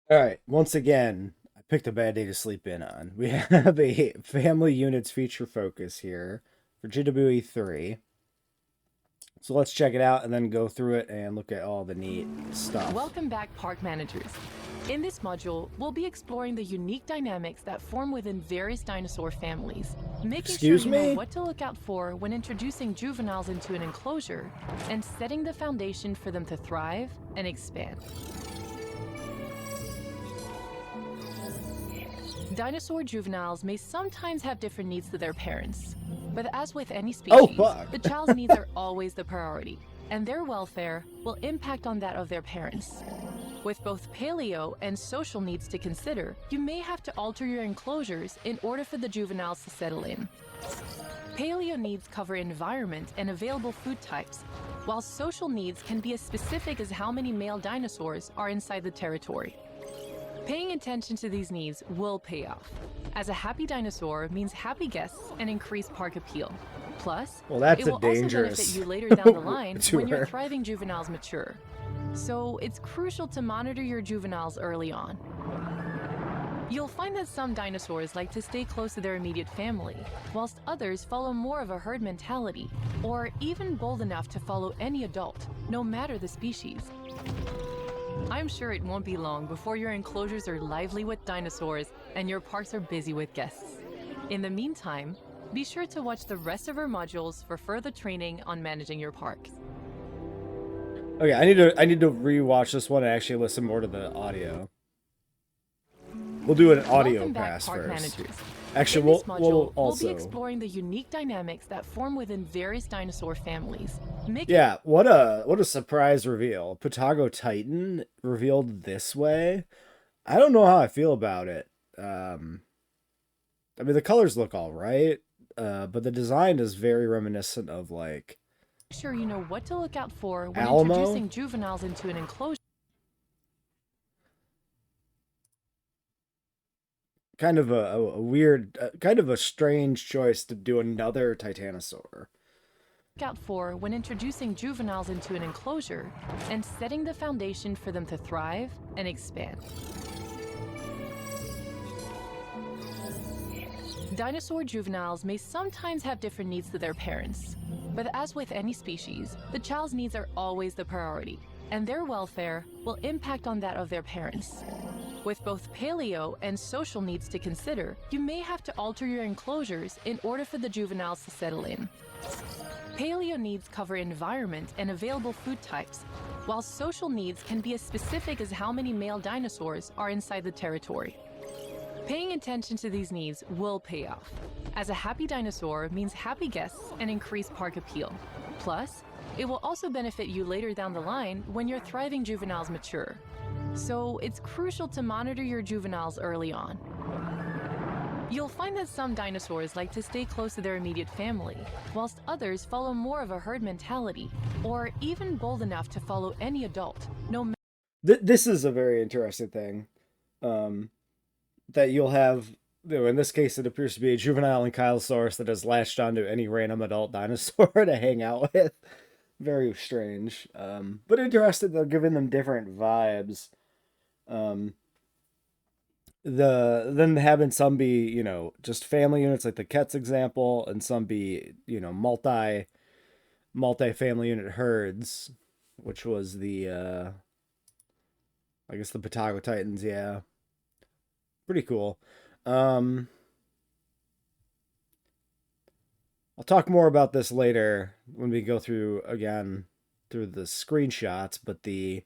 All right, once again, I picked a bad day to sleep in on. We have a family units feature focus here for JWE3. So let's check it out and then go through it and look at all the neat stuff. Welcome back, park managers. In this module, we'll be exploring the unique dynamics that form within various dinosaur families, making sure Excuse you know me? what to look out for when introducing juveniles into an enclosure and setting the foundation for them to thrive and expand. Dinosaur juveniles may sometimes have different needs to their parents, but as with any Oh, species, fuck. the child's needs are always the priority, and their welfare will impact on that of their parents. With both paleo and social needs to consider, you may have to alter your enclosures in order for the juveniles to settle in. Paleo needs cover environment and available food types, while social needs can be as specific as how many male dinosaurs are inside the territory. Paying attention to these needs will pay off, as a happy dinosaur means happy guests and increased park appeal. Plus, Well, that's it a will also benefit dangerous you later down the line when your tour. thriving juveniles mature. So it's crucial to monitor your juveniles early on. You'll find that some dinosaurs like to stay close to their immediate family, whilst others follow more of a herd mentality, or even bold enough to follow any adult, no matter the species. I'm sure it won't be long before your enclosures are lively with dinosaurs and your parks are busy with guests. In the meantime, be sure to watch the rest of our modules for further training on managing your parks. Okay, I need to rewatch this one and actually listen more to the audio. We'll do an audio Welcome back, pass park first. managers. Actually, In this we'll module, we'll be also. exploring the unique dynamics that form within various dinosaur families. Yeah, what a surprise reveal. Patago Titan revealed this way. I don't know how I feel about it. I mean the colors look all right, but the design is very reminiscent of like Make sure you know what to look out for when Alamo. introducing juveniles into an enclosure. Kind of a weird, kind of a strange choice to do another Titanosaur. Look out for when introducing juveniles into an enclosure and setting the foundation for them to thrive and expand. Dinosaur juveniles may sometimes have different needs to their parents, but as with any species, the child's needs are always the priority, and their welfare will impact on that of their parents. With both paleo and social needs to consider, you may have to alter your enclosures in order for the juveniles to settle in. Paleo needs cover environment and available food types, while social needs can be as specific as how many male dinosaurs are inside the territory. Paying attention to these needs will pay off, as a happy dinosaur means happy guests and increased park appeal. Plus, it will also benefit you later down the line when your thriving juveniles mature. So it's crucial to monitor your juveniles early on. You'll find that some dinosaurs like to stay close to their immediate family, whilst others follow more of a herd mentality, or even bold enough to follow any adult, no matter. This is a very interesting thing. That you'll have, in this case, it appears to be a juvenile ankylosaurus that has latched onto any random adult dinosaur to hang out with. Very strange, but interesting. They're giving them different vibes. Um, then having some be just family units like the Ket's example, and some be multi family unit herds, which was the I guess the Patago Titans. Yeah, pretty cool. Um, I'll talk more about this later when we go through again through the screenshots, but the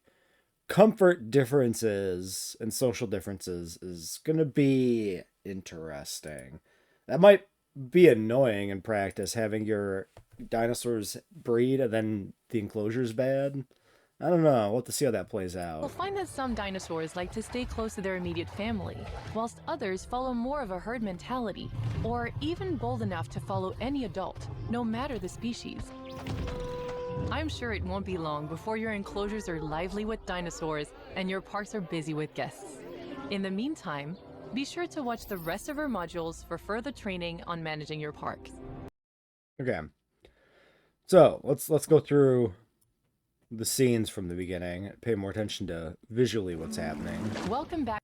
comfort differences and social differences is going to be interesting. That might be annoying in practice, having your dinosaurs breed and then the enclosure's bad. I don't know. We'll have to see how that plays You'll out. find that some dinosaurs like to stay close to their immediate family, whilst others follow more of a herd mentality, or even bold enough to follow any adult, no matter the species. I'm sure it won't be long before your enclosures are lively with dinosaurs and your parks are busy with guests. In the meantime, be sure to watch the rest of our modules for further training on managing your parks. Okay. So let's go through the scenes from the beginning. Pay more attention to visually what's happening. Welcome back,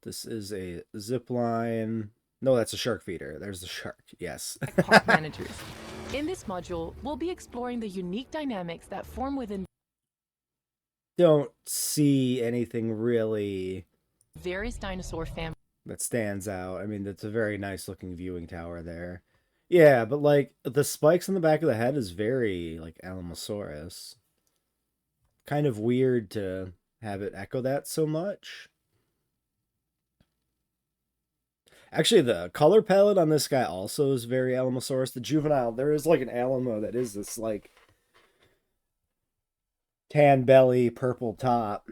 This is a zip line. No, that's a shark feeder. There's the shark. Yes. park managers. In this module, we'll be exploring the unique dynamics that form within Don't see anything really various dinosaur families. that stands out. I mean, that's a very nice looking viewing tower there. Yeah, but like the spikes on the back of the head is very like Alamosaurus. Kind of weird to have it echo that so much. Actually, the color palette on this guy also is very Alamosaurus. The juvenile, there is like an Alamo that is this like tan belly, purple top.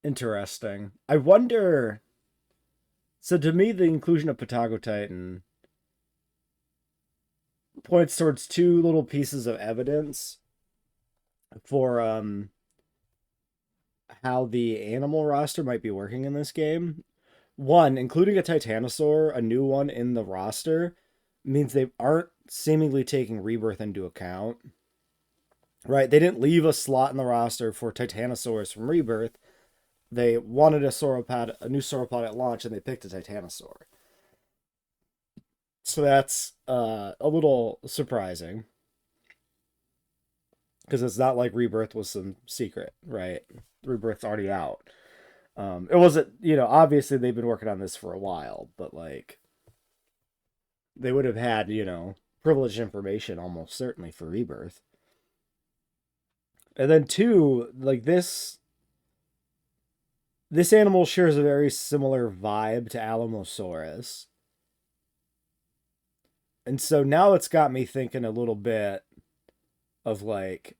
Interesting. I wonder. So to me, the inclusion of Patagotitan points towards two little pieces of evidence for how the animal roster might be working in this game. One, including a Titanosaur, a new one in the roster, means they aren't seemingly taking Rebirth into account. Right? They didn't leave a slot in the roster for Titanosaurs from Rebirth. They wanted a sauropod, a new sauropod at launch, and they picked a Titanosaur. So that's a little surprising. Because it's not like Rebirth was some secret, right? Rebirth's already out. It wasn't, obviously they've been working on this for a while, but like, they would have had, privileged information almost certainly for Rebirth. And then two, like this animal shares a very similar vibe to Alamosaurus. And so now it's got me thinking a little bit of like,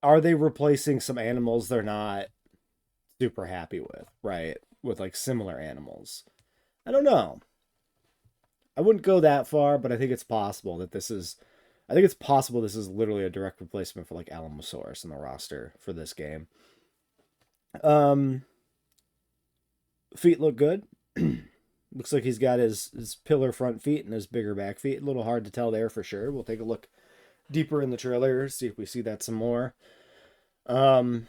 are they replacing some animals they're not super happy with, right? With like similar animals. I don't know. I wouldn't go that far, but I think it's possible that this is literally a direct replacement for like Alamosaurus in the roster for this game. Feet look good. Looks like he's got his pillar front feet and his bigger back feet. A little hard to tell there for sure. We'll take a look deeper in the trailer, see if we see that some more. I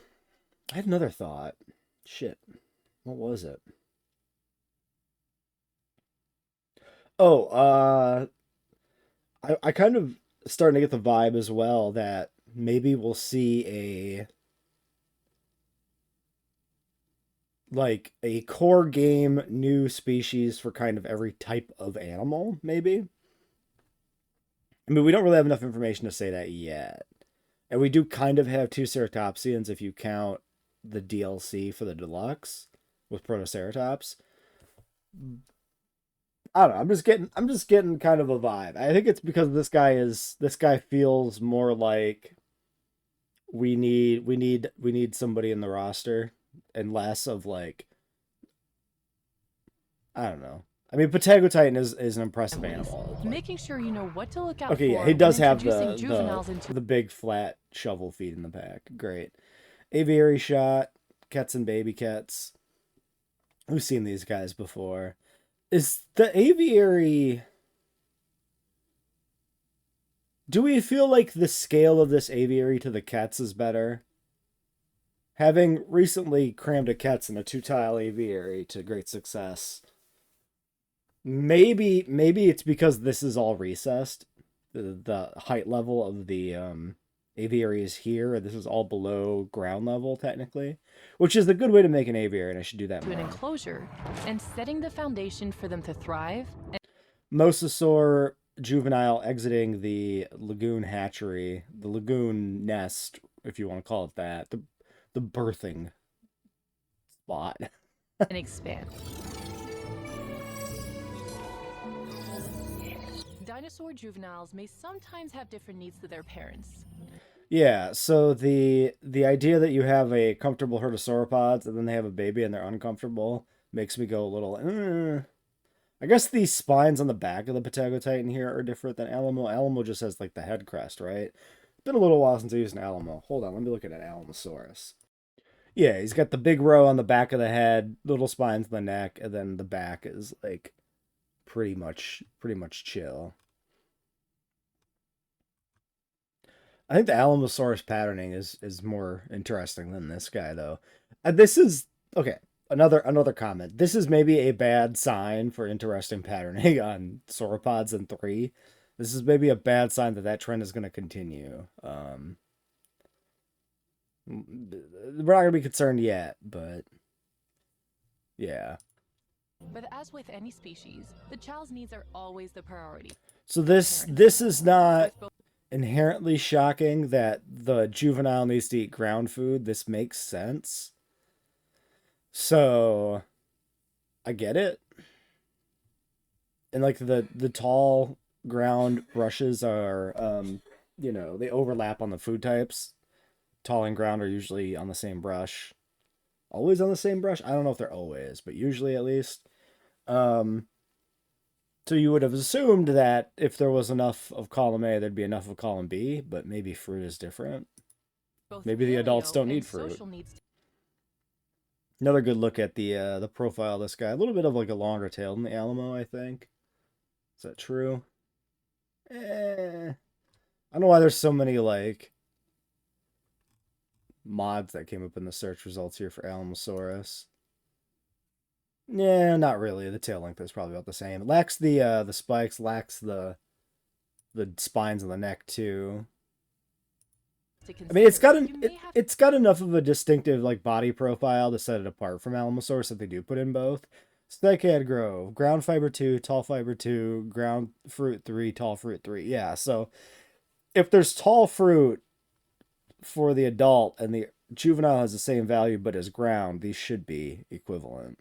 had another thought. Shit. What was it? Oh, I kind of starting to get the vibe as well that maybe we'll see a core game new species for kind of every type of animal, maybe. I mean, we don't really have enough information to say that yet. And we do kind of have two ceratopsians if you count the DLC for the deluxe with Protoceratops. I don't know. I'm just getting kind of a vibe. I think it's because this guy feels more like we need somebody in the roster and less of like, I don't know. I mean, Patagotitan is an impressive animal. Making sure you know what to look out Okay, for. yeah, he does when have introducing juveniles the into the big flat shovel feet in the back. Great. Aviary shot, cats and baby cats. We've seen these guys before. Is the aviary... Do we feel like the scale of this aviary to the cats is better? Having recently crammed a cats in a 2-tile aviary to great success, maybe it's because this is all recessed. The height level of the aviary is here, and this is all below ground level technically, which is the good way to make an aviary, and I should do that to an more. enclosure and setting the foundation for them to thrive. Mosasaur juvenile exiting the lagoon hatchery, the lagoon nest, if you want to call it that, the birthing spot. And expand. Dinosaur juveniles may sometimes have different needs to their parents. Yeah, so the idea that you have a comfortable herd of sauropods and then they have a baby and they're uncomfortable makes me go a little, I guess these spines on the back of the Patagotitan here are different than Alamo. Alamo just has like the head crest, right? Been a little while since I used an Alamo. Hold on, let me look at an Alamosaurus. Yeah, he's got the big row on the back of the head, little spines in the neck, and then the back is like pretty much chill. I think the Alamosaurus patterning is more interesting than this guy though. This is okay. Another comment. This is maybe a bad sign for interesting patterning on sauropods in 3. This is maybe a bad sign that that trend is going to continue. We're not going to be concerned yet, but yeah. But as with any species, the child's needs are always the priority. So this is not inherently shocking that the juvenile needs to eat ground food. This makes sense. So I get it. And like the tall ground brushes are you know, they overlap on the food types. Tall and ground are usually on the same brush. Always on the same brush? I don't know if they're always, but usually at least. So you would have assumed that if there was enough of column A, there'd be enough of column B, but maybe fruit is different. Maybe the adults don't need fruit. Another good look at the profile of this guy. A little bit of like a longer tail than the Alamo, I think. Is that true? I don't know why there's so many like mods that came up in the search results here for Alamosaurus. Yeah, not really. The tail length is probably about the same. It lacks the spikes, lacks the spines on the neck too. I mean, it's got enough of a distinctive like body profile to set it apart from Alamosaurus that they do put in both. Snakehead Grove, ground fiber 2, tall fiber 2, ground fruit 3, tall fruit 3. Yeah, so if there's tall fruit for the adult and the juvenile has the same value but is ground, these should be equivalent.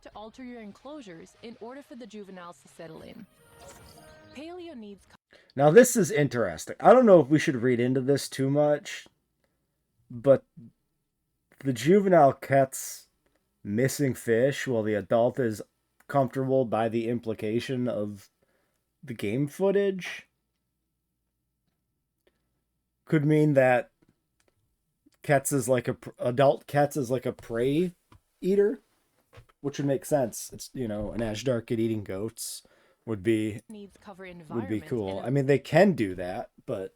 To alter your enclosures in order for the juveniles to settle in. Paleo needs. Now this is interesting. I don't know if we should read into this too much, but the juvenile cat's missing fish while the adult is comfortable by the implication of the game footage could mean that adult Ketz is like a prey eater, which would make sense. It's, you know, an Ashdarkid eating goats would be cool. I mean, they can do that, but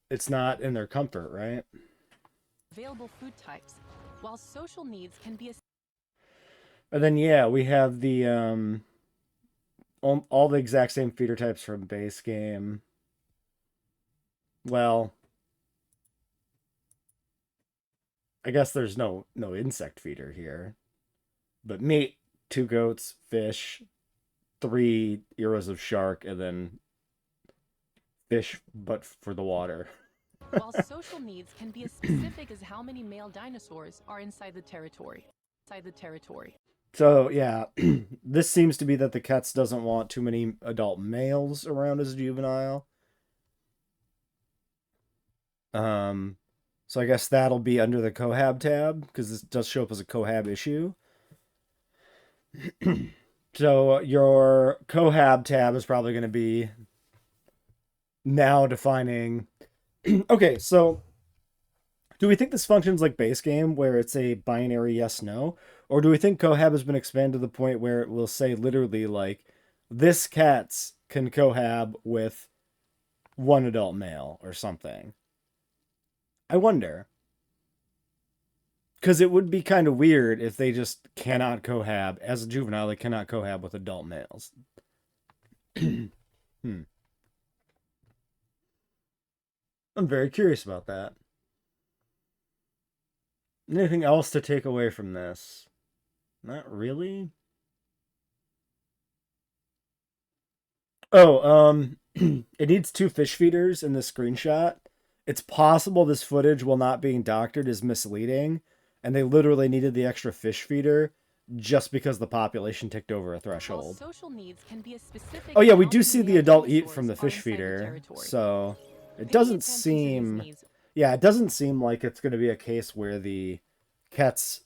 it's not in their comfort, right? Available food types, while social needs can be. And then yeah, we have the all the exact same feeder types from base game. Well, I guess there's no insect feeder here. But meat, 2 goats, fish, 3 eros of shark, and then fish, but for the water. While social needs can be as specific as how many male dinosaurs are inside the territory. So, yeah, this seems to be that the Ketz doesn't want too many adult males around as a juvenile. So I guess that'll be under the cohab tab, because this does show up as a cohab issue. So your cohab tab is probably going to be now defining. Okay, so do we think this functions like base game where it's a binary yes no, or do we think cohab has been expanded to the point where it will say literally like this Ketz can cohab with 1 adult male or something? I wonder. Because it would be kind of weird if they just cannot cohab. As a juvenile, they cannot cohab with adult males. I'm very curious about that. Anything else to take away from this? Not really. Oh, it needs 2 fish feeders in this screenshot. It's possible this footage, while not being doctored, is misleading. And they literally needed the extra fish feeder just because the population ticked over a threshold. Oh yeah, we do see the adult eat from the fish feeder, so it doesn't seem... Yeah, it doesn't seem like it's going to be a case where the Ketz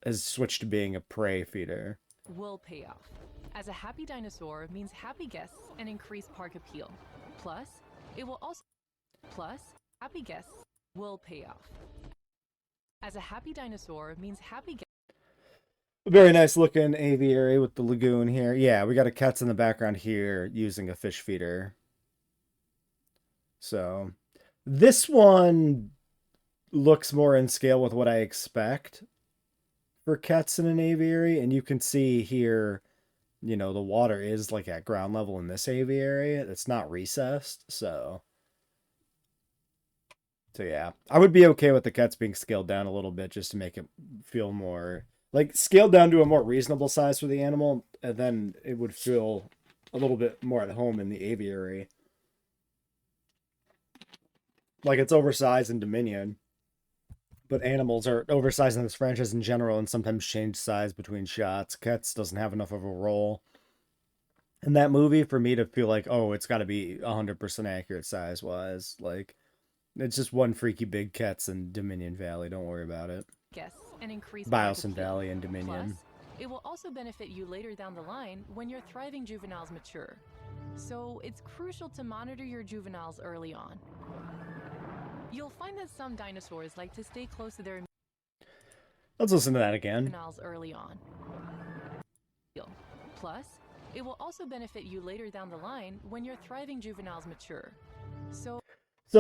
has switched to being a prey feeder. Will pay off, as a happy dinosaur means happy guests and increased park appeal. Plus, happy guests will pay off. As a happy dinosaur means happy guests. Very nice looking aviary with the lagoon here. Yeah, we got a cats in the background here using a fish feeder. So this one looks more in scale with what I expect for cats in an aviary, and you can see here, you know, the water is like at ground level in this aviary. It's not recessed, so yeah, I would be okay with the cats being scaled down a little bit just to make it feel more like scaled down to a more reasonable size for the animal, and then it would feel a little bit more at home in the aviary. Like it's oversized in Dominion, but animals are oversized in this franchise in general and sometimes change size between shots. Cats doesn't have enough of a role in that movie for me to feel like, oh, it's got to be 100% accurate size wise. Like, it's just one freaky big Cats in Dominion Valley. Don't worry about it. Guests and increase brand Biosyn appeal. Valley and Plus, Dominion. it will also benefit you later down the line when your thriving juveniles mature. So it's crucial to monitor your juveniles early on. You'll find that some dinosaurs like to stay close to their Let's listen to that again. juveniles early on. Plus, it will also benefit you later down the line when your thriving juveniles mature. So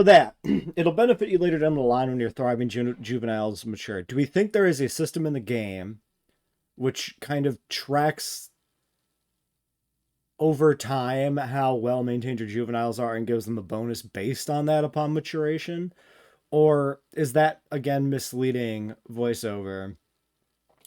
that it'll benefit you later down the line when your thriving juveniles mature. Do we think there is a system in the game which kind of tracks over time how well maintained your juveniles are and gives them a bonus based on that upon maturation? Or is that again misleading voiceover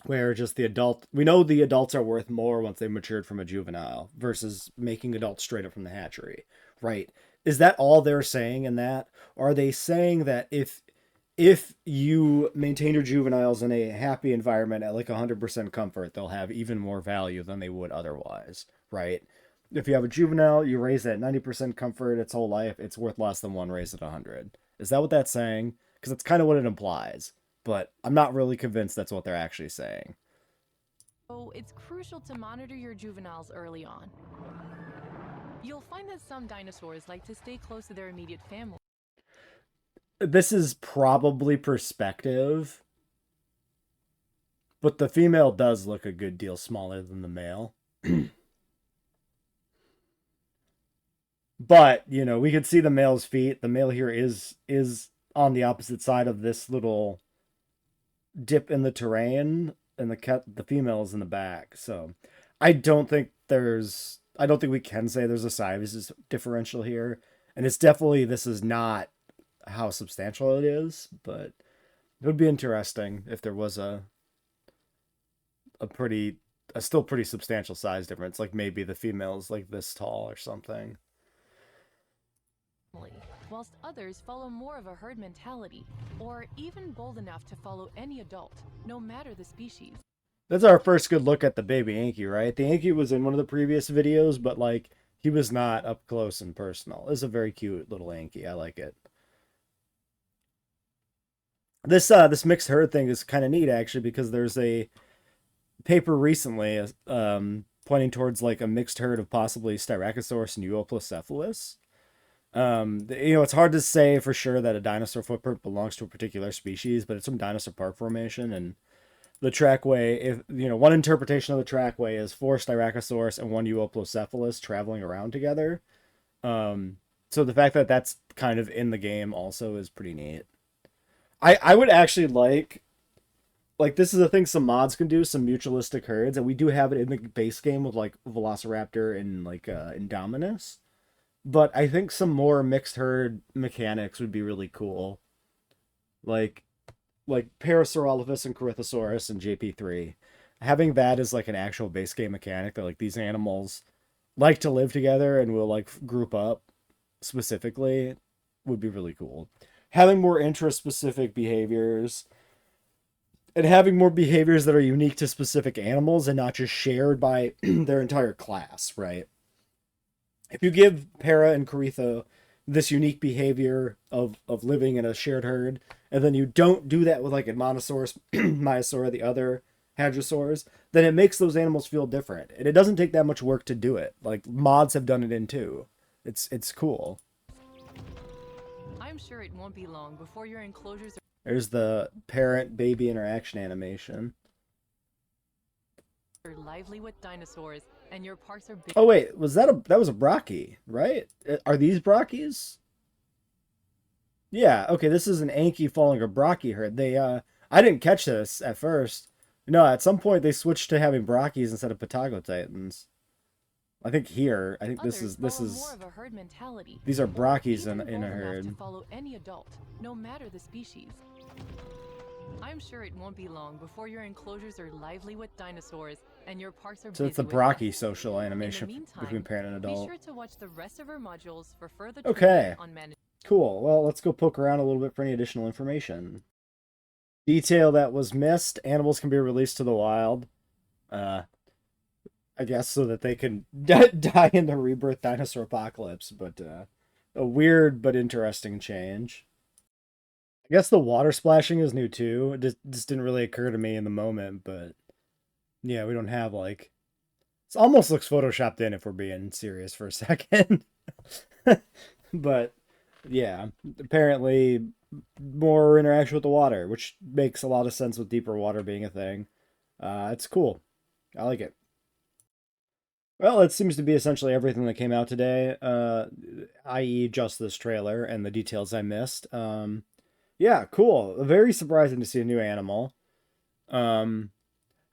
where just the adult, we know the adults are worth more once they matured from a juvenile versus making adults straight up from the hatchery, right? Is that all they're saying in that? Or are they saying that if you maintain your juveniles in a happy environment at like 100% comfort, they'll have even more value than they would otherwise, right? If you have a juvenile, you raise it at 90% comfort its whole life, it's worth less than one raised at 100. Is that what that's saying? Because that's kind of what it implies, but I'm not really convinced that's what they're actually saying. So it's crucial to monitor your juveniles early on. You'll find that some dinosaurs like to stay close to their immediate family. This is probably perspective, but the female does look a good deal smaller than the male. But, you know, we could see the male's feet. The male here is on the opposite side of this little dip in the terrain, and the female is in the back. So I don't think we can say there's a size differential here. And it's definitely, this is not how substantial it is, but it would be interesting if there was a still pretty substantial size difference. Like maybe the female's like this tall or something. Whilst others follow more of a herd mentality, or even bold enough to follow any adult, no matter the species. That's our first good look at the baby Anki, right? The Anki was in one of the previous videos, but like he was not up close and personal. It's a very cute little Anki. I like it. This mixed herd thing is kind of neat actually, because there's a paper recently pointing towards like a mixed herd of possibly Styracosaurus and Euoplocephalus. You know, it's hard to say for sure that a dinosaur footprint belongs to a particular species, but it's from Dinosaur Park Formation, and the trackway, if you know, one interpretation of the trackway is 4 Styracosaurus and 1 Euoplocephalus traveling around together. So the fact that that's kind of in the game also is pretty neat. I would actually like this is a thing some mods can do, some mutualistic herds, and we do have it in the base game with like Velociraptor and like Indominus. But I think some more mixed herd mechanics would be really cool. Like Parasaurolophus and Corythosaurus and JP3. Having that as like an actual base game mechanic that like these animals like to live together and will like group up specifically would be really cool. Having more interest specific behaviors and having more behaviors that are unique to specific animals and not just shared by their entire class, right? If you give Para and Corytho this unique behavior of living in a shared herd, and then you don't do that with like Monosaurus, Myosaur, the other hadrosaurs, then it makes those animals feel different. And it doesn't take that much work to do it. Like mods have done it in too. It's cool. I'm sure it won't be long before your enclosures are. There's the parent-baby interaction animation. They're lively with dinosaurs, and your parks are Oh busy. wait, that was a Brocky, right? Are these Brockies? Yeah, okay, this is an Anki following a Brocky herd. I didn't catch this at first. No, at some point they switched to having Brockies instead of Patago Titans. I think here, I think Others this follow more is of a herd mentality, these are or Brockies even in a bold enough to herd. follow any adult, no matter the species. I'm sure it won't be long before your enclosures are lively with dinosaurs and your parks are So it's the busy with Brocky guests. social In the animation between meantime, parent and be adult. sure to watch the rest of our modules for further training Okay, on management. cool. Well, let's go poke around a little bit for any additional information. Detail that was missed: animals can be released to the wild. Uh, I guess so that they can die in the rebirth dinosaur apocalypse, but a weird but interesting change. I guess the water splashing is new too. It just didn't really occur to me in the moment, but yeah, we don't have like it almost looks photoshopped in if we're being serious for a second. But yeah, apparently more interaction with the water, which makes a lot of sense with deeper water being a thing. It's cool. I like it. Well, it seems to be essentially everything that came out today, i.e., just this trailer and the details I missed. Yeah, cool. Very surprising to see a new animal. Um,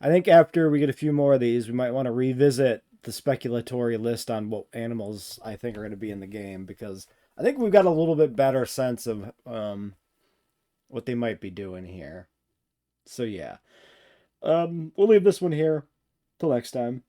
I think after we get a few more of these, we might want to revisit the speculatory list on what animals I think are going to be in the game because I think we've got a little bit better sense of what they might be doing here. So yeah, we'll leave this one here. Till next time.